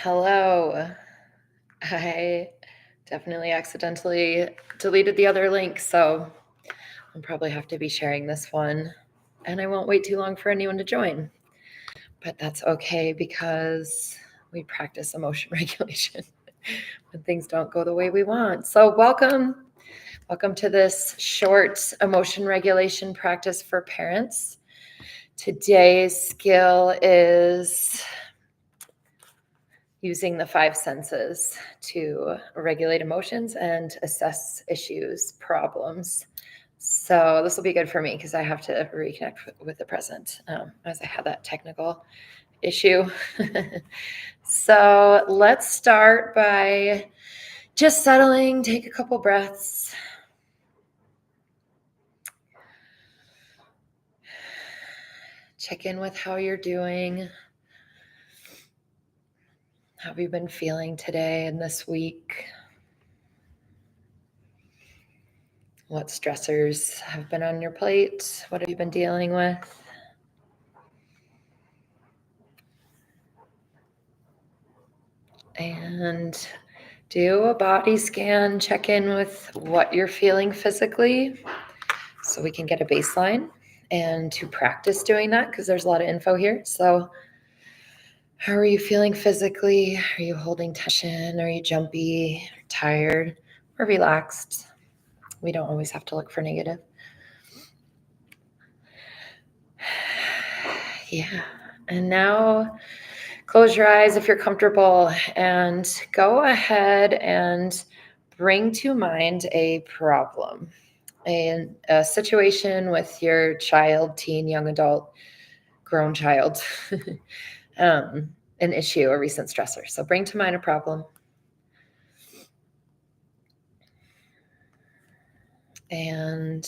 Hello. I definitely accidentally deleted the other link, so I'll probably have to be sharing this one. And I won't wait too long for anyone to join. But that's okay because we practice emotion regulation when things don't go the way we want. So welcome. Welcome to this short emotion regulation practice for parents. Today's skill is using the five senses to regulate emotions and assess issues, problems. So this will be good for me because I have to reconnect with the present as I had that technical issue. So let's start by just settling, take a couple breaths. Check in with how you're doing. How have you been feeling today and this week? What stressors have been on your plate? What have you been dealing with? And do a body scan, check in with what you're feeling physically so we can get a baseline and to practice doing that because there's a lot of info here. So how are you feeling physically? Are you holding tension? Are you jumpy, tired, or relaxed? We don't always have to look for negative. Yeah. And now close your eyes if you're comfortable and go ahead and bring to mind a problem, a situation with your child, teen, young adult, grown child, an issue, a recent stressor. So bring to mind a problem. And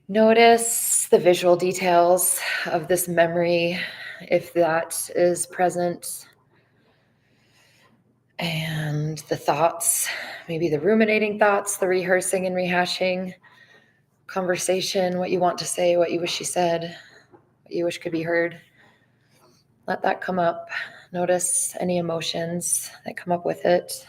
notice the visual details of this memory, if that is present. And the thoughts, maybe the ruminating thoughts, the rehearsing and rehashing, conversation, what you want to say, what you wish you said, what you wish could be heard. Let that come up. Notice any emotions that come up with it.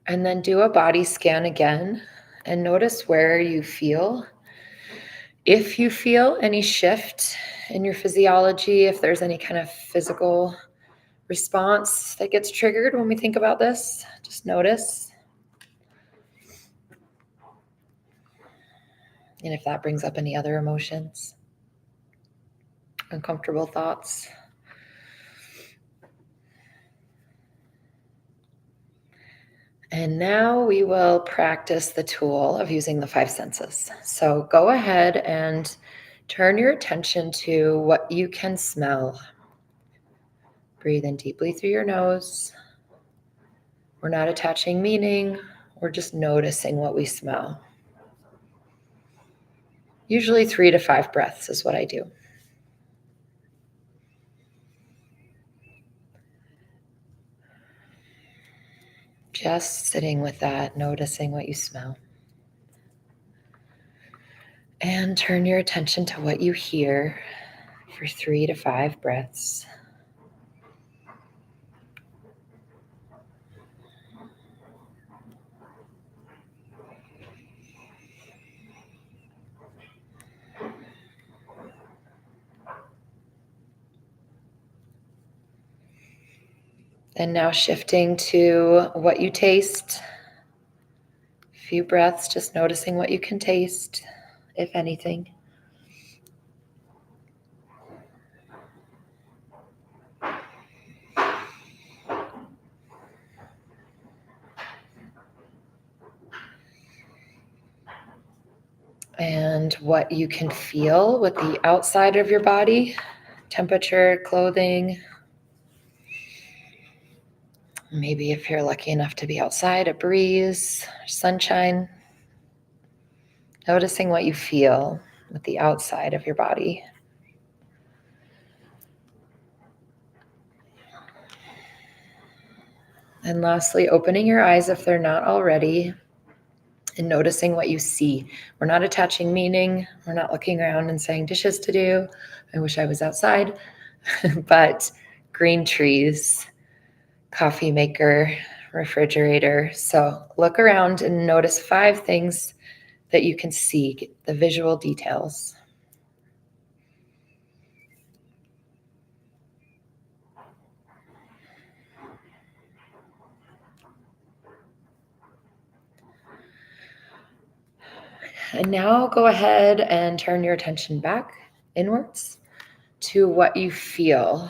And then do a body scan again and notice where you feel. If you feel any shift in your physiology, if there's any kind of physical response that gets triggered when we think about this, just notice. And if that brings up any other emotions, uncomfortable thoughts. And now we will practice the tool of using the five senses. So go ahead and turn your attention to what you can smell. Breathe in deeply through your nose. We're not attaching meaning, we're just noticing what we smell. Usually 3 to 5 breaths is what I do. Just sitting with that, noticing what you smell. And turn your attention to what you hear for 3 to 5 breaths. And now shifting to what you taste. A few breaths, just noticing what you can taste, if anything. And what you can feel with the outside of your body, temperature, clothing. Maybe if you're lucky enough to be outside, a breeze, sunshine. Noticing what you feel with the outside of your body. And lastly, opening your eyes if they're not already, and noticing what you see. We're not attaching meaning. We're not looking around and saying dishes to do. I wish I was outside. But green trees, coffee maker, refrigerator. So look around and notice 5 things that you can see, get the visual details. And now go ahead and turn your attention back inwards to what you feel,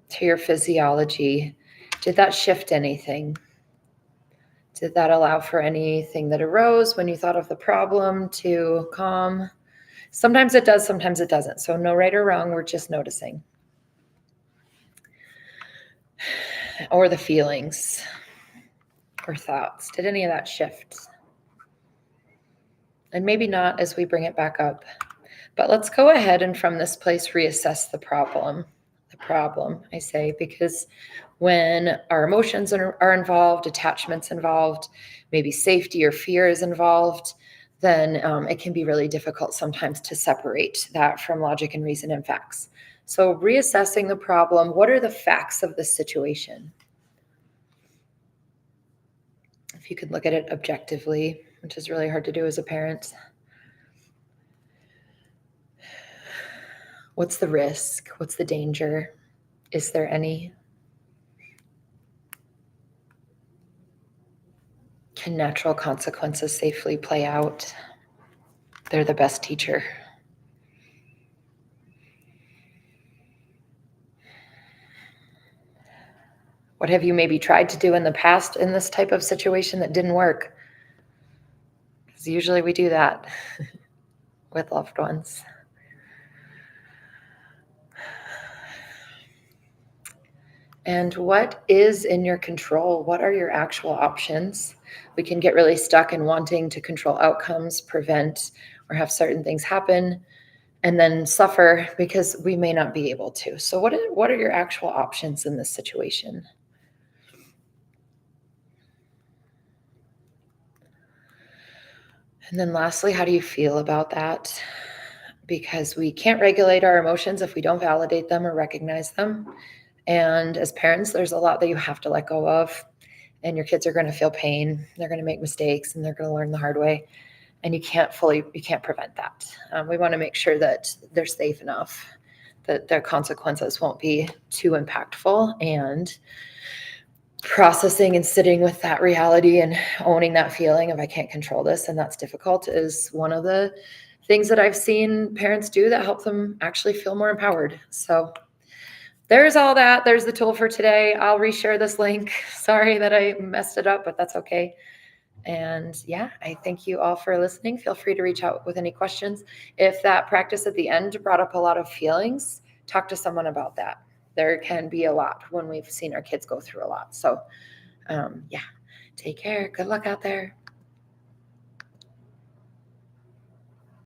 to your physiology. Did that shift anything? Did that allow for anything that arose when you thought of the problem to calm? Sometimes it does, sometimes it doesn't. So no right or wrong, we're just noticing. Or the feelings or thoughts. Did any of that shift? And maybe not as we bring it back up. But let's go ahead and from this place reassess the problem. The problem, I say, because when our emotions are involved, attachments involved, maybe safety or fear is involved, then it can be really difficult sometimes to separate that from logic and reason and facts. So reassessing the problem, what are the facts of the situation? If you could look at it objectively, which is really hard to do as a parent. What's the risk? What's the danger? Is there any? Can natural consequences safely play out? They're the best teacher. What have you maybe tried to do in the past in this type of situation that didn't work? Because usually we do that with loved ones. And what is in your control? What are your actual options? We can get really stuck in wanting to control outcomes, prevent, or have certain things happen, and then suffer because we may not be able to. So what are your actual options in this situation? And then lastly, how do you feel about that? Because we can't regulate our emotions if we don't validate them or recognize them. And as parents, there's a lot that you have to let go of. And your kids are going to feel pain. They're going to make mistakes and they're going to learn the hard way. And you can't prevent that. We want to make sure that they're safe enough, that their consequences won't be too impactful, and processing and sitting with that reality and owning that feeling of I can't control this and that's difficult is one of the things that I've seen parents do that help them actually feel more empowered. So there's all that. There's the tool for today. I'll reshare this link. Sorry that I messed it up, but that's okay. And yeah, I thank you all for listening. Feel free to reach out with any questions. If that practice at the end brought up a lot of feelings, talk to someone about that. There can be a lot when we've seen our kids go through a lot. So yeah, take care. Good luck out there.